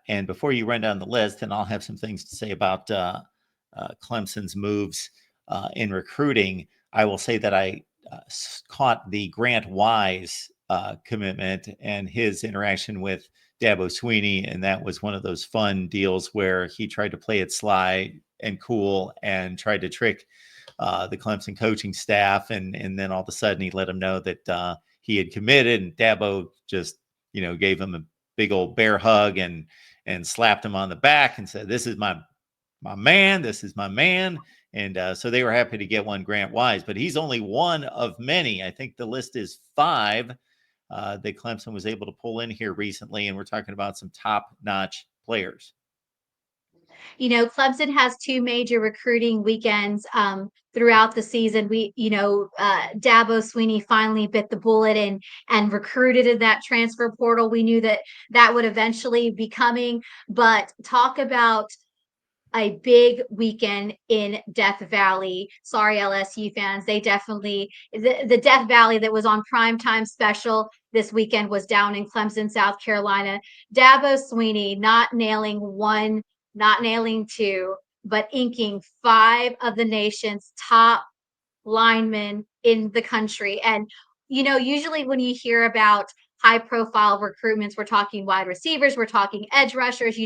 And before you run down the list, and I'll have some things to say about Clemson's moves in recruiting, I will say that I caught the Grant Wise commitment and his interaction with Dabo Sweeney, and that was one of those fun deals where he tried to play it sly and cool and tried to trick the Clemson coaching staff, and then all of a sudden he let them know that he had committed, and Dabo just gave him a big old bear hug and slapped him on the back and said, "This is my man. This is my man." And so they were happy to get one Grant Wise, but he's only one of many. I think the list is 5 that Clemson was able to pull in here recently, and we're talking about some top-notch players. Clemson has 2 major recruiting weekends throughout the season. Dabo Sweeney finally bit the bullet and recruited in that transfer portal. We knew that would eventually be coming, but talk about a big weekend in Death Valley. Sorry, LSU fans. They definitely, the Death Valley that was on primetime special this weekend was down in Clemson, South Carolina. Dabo Sweeney not nailing 1, not nailing 2, but inking 5 of the nation's top linemen in the country. And, usually when you hear about high profile recruitments, we're talking wide receivers, we're talking edge rushers,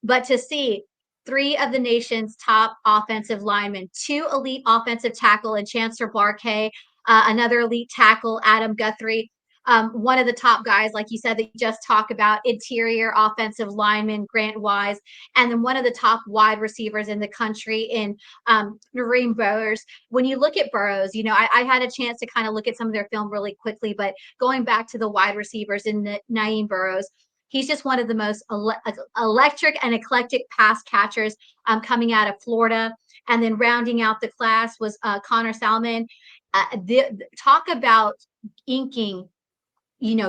but to see 3 of the nation's top offensive linemen, 2 elite offensive tackle and Chancellor Barkay, another elite tackle, Adam Guthrie, one of the top guys, like you said, that you just talked about, interior offensive lineman Grant Wise, and then one of the top wide receivers in the country in Nareem Burrows. When you look at Burrows, I had a chance to kind of look at some of their film really quickly, but going back to the wide receivers in Naeem Burrows, he's just one of the most electric and eclectic pass catchers coming out of Florida. And then rounding out the class was Connor Salmon. Talk about inking,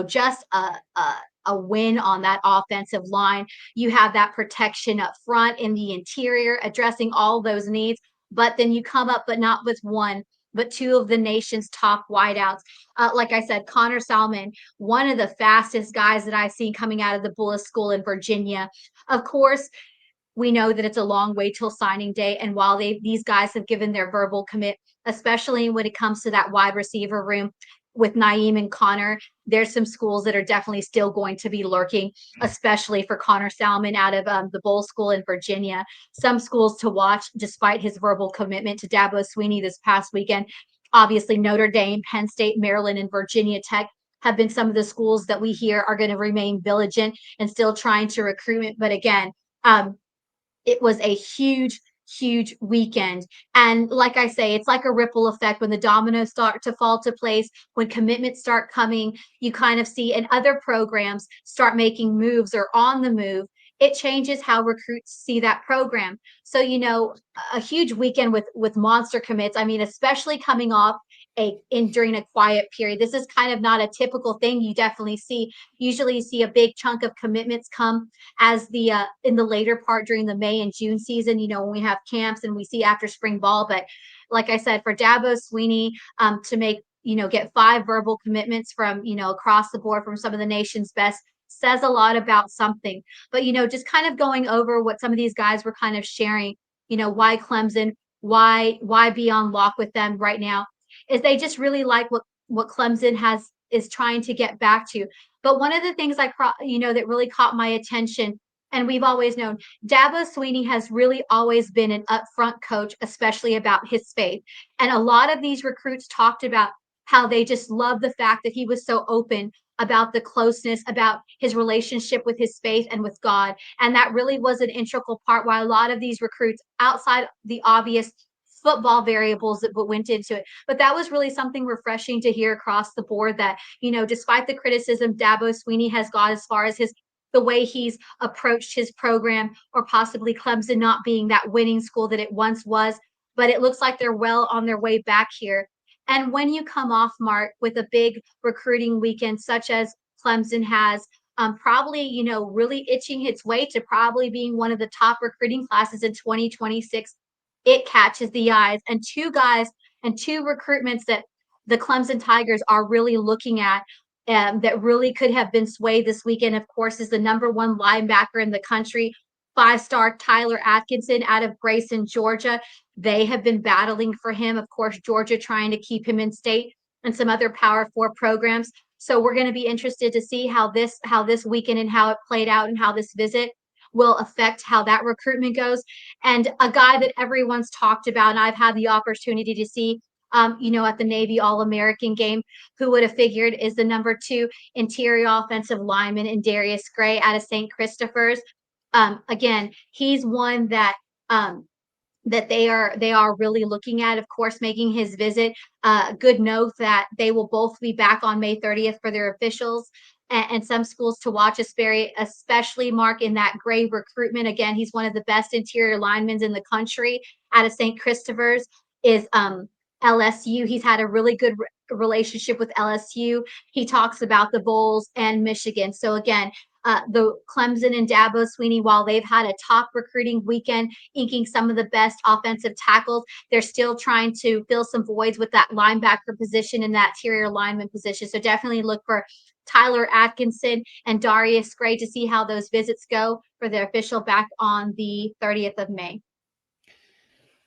just a win on that offensive line. You have that protection up front in the interior, addressing all those needs. But then you come up, but not with 1, but 2 of the nation's top wideouts. Like I said, Connor Salmon, one of the fastest guys that I've seen coming out of the Bullis School in Virginia. Of course, we know that it's a long way till signing day. And while these guys have given their verbal commit, especially when it comes to that wide receiver room with Naeem and Connor, there's some schools that are definitely still going to be lurking, especially for Connor Salmon out of the Bull School in Virginia. Some schools to watch, despite his verbal commitment to Dabo Sweeney this past weekend. Obviously, Notre Dame, Penn State, Maryland, and Virginia Tech have been some of the schools that we hear are going to remain vigilant and still trying to recruit. But again, it was a huge weekend. And like I say, it's like a ripple effect. When the dominoes start to fall to place, when commitments start coming, you kind of see, and other programs start making moves or on the move, it changes how recruits see that program. So, a huge weekend with monster commits. I mean, especially coming off during a quiet period. This is kind of not a typical thing you definitely see. Usually you see a big chunk of commitments come as the in the later part during the May and June season, when we have camps and we see after spring ball. But like I said, for Dabo Sweeney to make, get 5 verbal commitments from, across the board from some of the nation's best says a lot about something. But, just kind of going over what some of these guys were kind of sharing, why Clemson, why be on lock with them right now, is they just really like what Clemson is trying to get back to. But one of the things that really caught my attention, and we've always known, Dabo Sweeney has really always been an upfront coach, especially about his faith. And a lot of these recruits talked about how they just love the fact that he was so open about the closeness, about his relationship with his faith and with God. And that really was an integral part why a lot of these recruits, outside the obvious football variables that went into it. But that was really something refreshing to hear across the board, that, despite the criticism Dabo Sweeney has got as far as the way he's approached his program, or possibly Clemson not being that winning school that it once was, but it looks like they're well on their way back here. And when you come off, Mark, with a big recruiting weekend such as Clemson has, probably, really itching its way to probably being one of the top recruiting classes in 2026, it catches the eyes. And 2 guys and 2 recruitments that the Clemson Tigers are really looking at that really could have been swayed this weekend, of course, is the number one linebacker in the country, 5-star Tyler Atkinson out of Grayson, Georgia. They have been battling for him. Of course, Georgia trying to keep him in state and some other Power Four programs. So we're going to be interested to see how this weekend and how it played out and how this visit will affect how that recruitment goes. And a guy that everyone's talked about, and I've had the opportunity to see, at the Navy All American game, who would have figured is the number 2 interior offensive lineman in Darius Gray out of St. Christopher's. Again, he's one that they are really looking at, of course, making his visit. Good note that they will both be back on May 30th for their officials and some schools to watch, especially Mark in that Gray recruitment. Again, he's one of the best interior linemen in the country out of St. Christopher's. Is LSU. He's had a really good relationship with LSU. He talks about the Bulls and Michigan. So again, the Clemson and Dabo Sweeney, while they've had a top recruiting weekend, inking some of the best offensive tackles, they're still trying to fill some voids with that linebacker position and that interior lineman position. So definitely look for Tyler Atkinson and Darius Gray to see how those visits go for their official back on the 30th of May.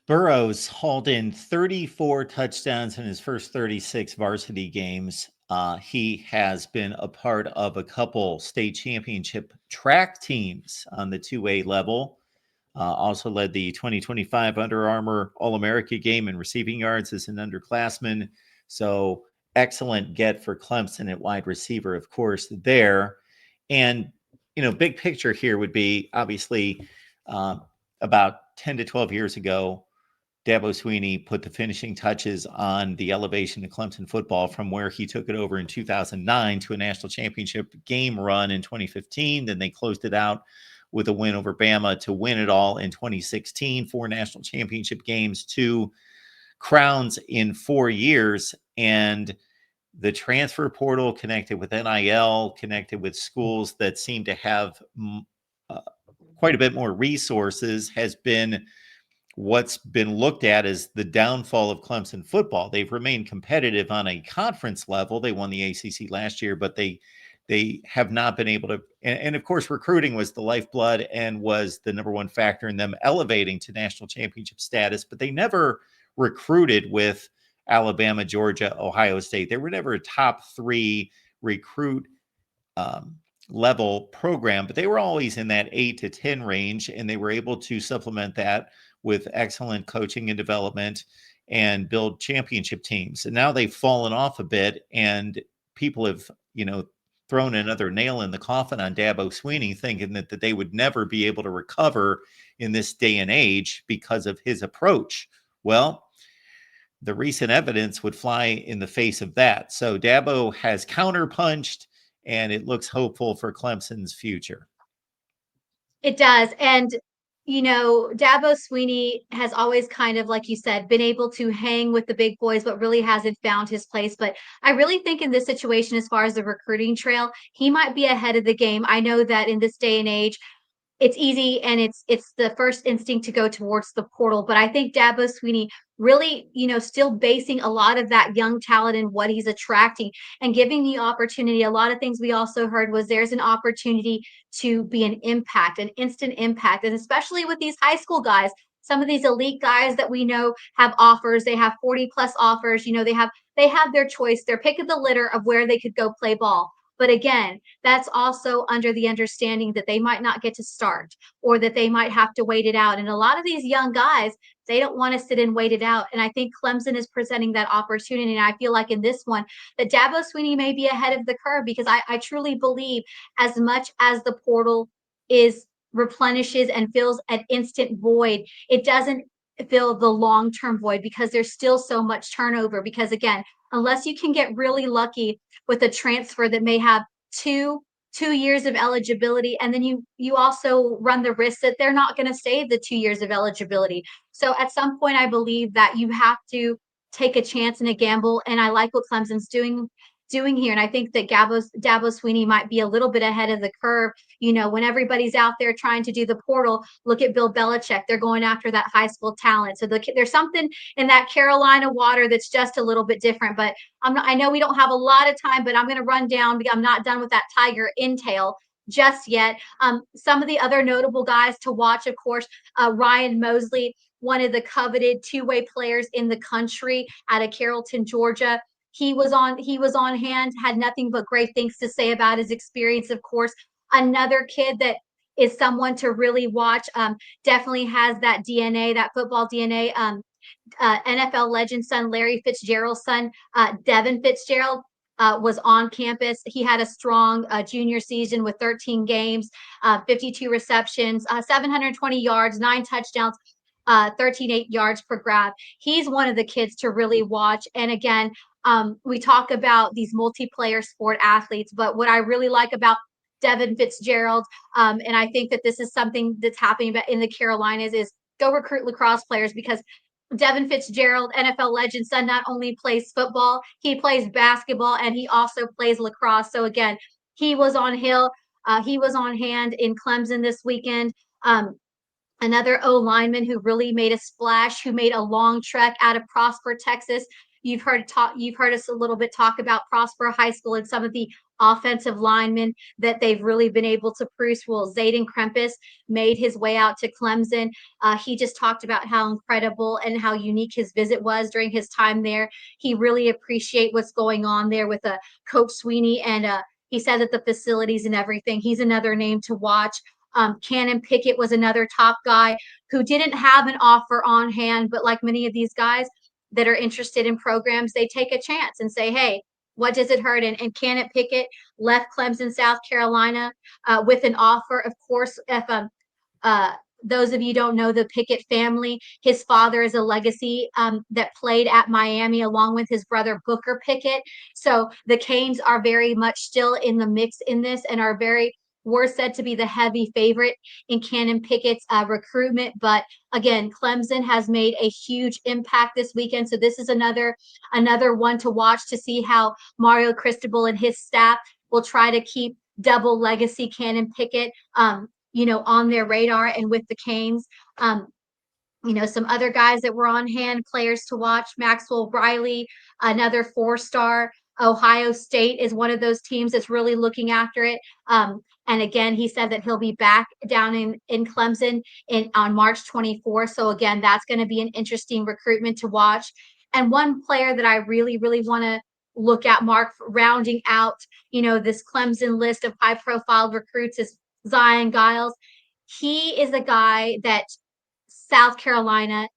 Burrows hauled in 34 touchdowns in his first 36 varsity games. He has been a part of a couple state championship track teams on the 2A level. Also led the 2025 Under Armour All-America game in receiving yards as an underclassman. So excellent get for Clemson at wide receiver, of course, there. And, big picture here would be obviously about 10 to 12 years ago, Dabo Sweeney put the finishing touches on the elevation of Clemson football from where he took it over in 2009 to a national championship game run in 2015. Then they closed it out with a win over Bama to win it all in 2016, 4 national championship games, 2 crowns in 4 years. And the transfer portal connected with NIL, connected with schools that seem to have quite a bit more resources, has been what's been looked at as the downfall of Clemson football. They've remained competitive on a conference level. They won the ACC last year, but they have not been able to. And of course, recruiting was the lifeblood and was the number one factor in them elevating to national championship status. But they never recruited with Alabama, Georgia, Ohio State. They were never a top 3 recruit level program, but they were always in that 8 to 10 range, and they were able to supplement that with excellent coaching and development and build championship teams. And now they've fallen off a bit, and people have, thrown another nail in the coffin on Dabo Sweeney, thinking that they would never be able to recover in this day and age because of his approach. Well, the recent evidence would fly in the face of that. So Dabo has counterpunched, and it looks hopeful for Clemson's future. It does. And, Dabo Sweeney has always kind of, like you said, been able to hang with the big boys, but really hasn't found his place. But I really think in this situation, as far as the recruiting trail, he might be ahead of the game. I know that in this day and age, it's easy and it's the first instinct to go towards the portal. But I think Dabo Sweeney really, still basing a lot of that young talent and what he's attracting and giving the opportunity. A lot of things we also heard was there's an opportunity to be an impact, an instant impact. And especially with these high school guys, some of these elite guys that we know have offers, they have 40 plus offers, they have their choice. They're pick of the litter of where they could go play ball. But again, that's also under the understanding that they might not get to start or that they might have to wait it out. And a lot of these young guys, they don't want to sit and wait it out. And I think Clemson is presenting that opportunity. And I feel like in this one, that Dabo Sweeney may be ahead of the curve because I truly believe as much as the portal replenishes and fills an instant void, it doesn't fill the long-term void because there's still so much turnover. Because again, unless you can get really lucky with a transfer that may have two years of eligibility, and then you also run the risk that they're not going to stay the 2 years of eligibility. So at some point, I believe that you have to take a chance and a gamble. And I like what Clemson's doing. doing here. And I think that Dabo Sweeney might be a little bit ahead of the curve. When everybody's out there trying to do the portal, look at Bill Belichick. They're going after that high school talent. So there's something in that Carolina water that's just a little bit different. But I know we don't have a lot of time, but I'm going to run down because I'm not done with that Tiger intel just yet. Some of the other notable guys to watch, of course, Ryan Mosley, one of the coveted two-way players in the country out of Carrollton, Georgia. He was on hand, had nothing but great things to say about his experience. Of course, another kid that is someone to really watch. Definitely has that DNA, that football DNA. NFL legend son Larry Fitzgerald's son, Devin Fitzgerald, was on campus. He had a strong junior season with 13 games, 52 receptions, 720 yards, 9 touchdowns, 13 yards per grab. He's one of the kids to really watch. And again, we talk about these multiplayer sport athletes, but what I really like about Devin Fitzgerald, and I think that this is something that's happening in the Carolinas, is go recruit lacrosse players, because Devin Fitzgerald, NFL legend son, not only plays football, he plays basketball, and he also plays lacrosse. So again, he was on hill. He was on hand in Clemson this weekend. Another O lineman who really made a splash, who made a long trek out of Prosper, Texas. You've heard us a little bit talk about Prosper High School and some of the offensive linemen that they've really been able to produce. Well, Zayden Krempus made his way out to Clemson. He just talked about how incredible and how unique his visit was during his time there. He really appreciates what's going on there with Coach Sweeney, and he said that the facilities and everything. He's another name to watch. Cannon Pickett was another top guy who didn't have an offer on hand, but like many of these guys that are interested in programs, they take a chance and say, hey, what does it hurt? And Cannon Pickett left Clemson, South Carolina, with an offer. Of course, if uh, those of you don't know the Pickett family, his father is a legacy that played at Miami along with his brother Booker Pickett. So the Canes are very much still in the mix in this, and were said to be the heavy favorite in Cannon Pickett's recruitment. But again, Clemson has made a huge impact this weekend. So this is another one to watch to see how Mario Cristobal and his staff will try to keep double legacy Cannon Pickett, on their radar and with the Canes. Some other guys that were on hand, players to watch. Maxwell Riley, another 4-star. Ohio State is one of those teams that's really looking after it. And again, he said that he'll be back down in Clemson on March 24th. So again, that's going to be an interesting recruitment to watch. And one player that I really, really want to look at, Mark, rounding out, this Clemson list of high-profile recruits, is Zion Giles. He is a guy that South Carolina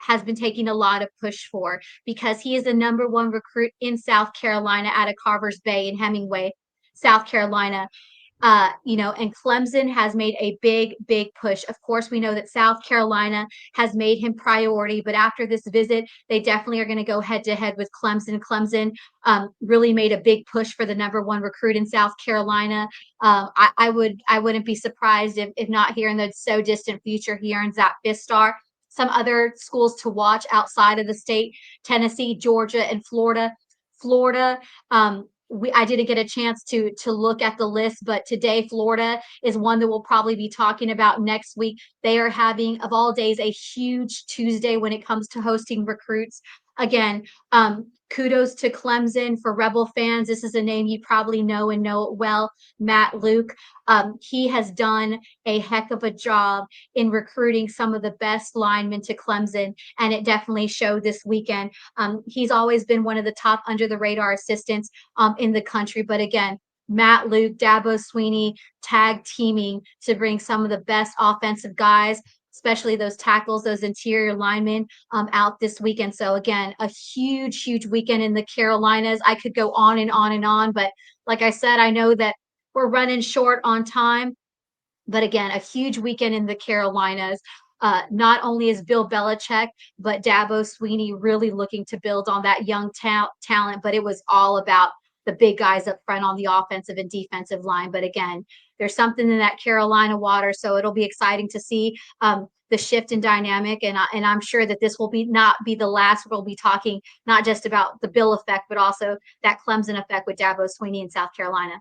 has been taking a lot of push for, because he is the number one recruit in South Carolina out of Carvers Bay in Hemingway, South Carolina. And Clemson has made a big, big push. Of course, we know that South Carolina has made him priority, but after this visit, they definitely are going to go head to head with Clemson. Clemson really made a big push for the number one recruit in South Carolina. I wouldn't be surprised if not here in the so distant future, he earns that 5th star. Some other schools to watch outside of the state: Tennessee, Georgia, and Florida. Florida, I didn't get a chance to look at the list, but today Florida is one that we'll probably be talking about next week. They are having, of all days, a huge Tuesday when it comes to hosting recruits. Again, kudos to Clemson. For Rebel fans, this is a name you probably know and know it well, Matt Luke. He has done a heck of a job in recruiting some of the best linemen to Clemson, and it definitely showed this weekend. He's always been one of the top under the radar assistants in the country. But again, Matt Luke, Dabo Sweeney tag teaming to bring some of the best offensive guys, especially those tackles, those interior linemen, out this weekend. So again, a huge, huge weekend in the Carolinas. I could go on and on and on, but like I said, I know that we're running short on time. But again, a huge weekend in the Carolinas. Not only is Bill Belichick, but Dabo Sweeney really looking to build on that young talent, but it was all about the big guys up front on the offensive and defensive line. But again, there's something in that Carolina water. So it'll be exciting to see the shift in dynamic, and I'm sure that this will not be the last. We'll be talking not just about the Bill effect, but also that Clemson effect with Dabo Swinney in South Carolina.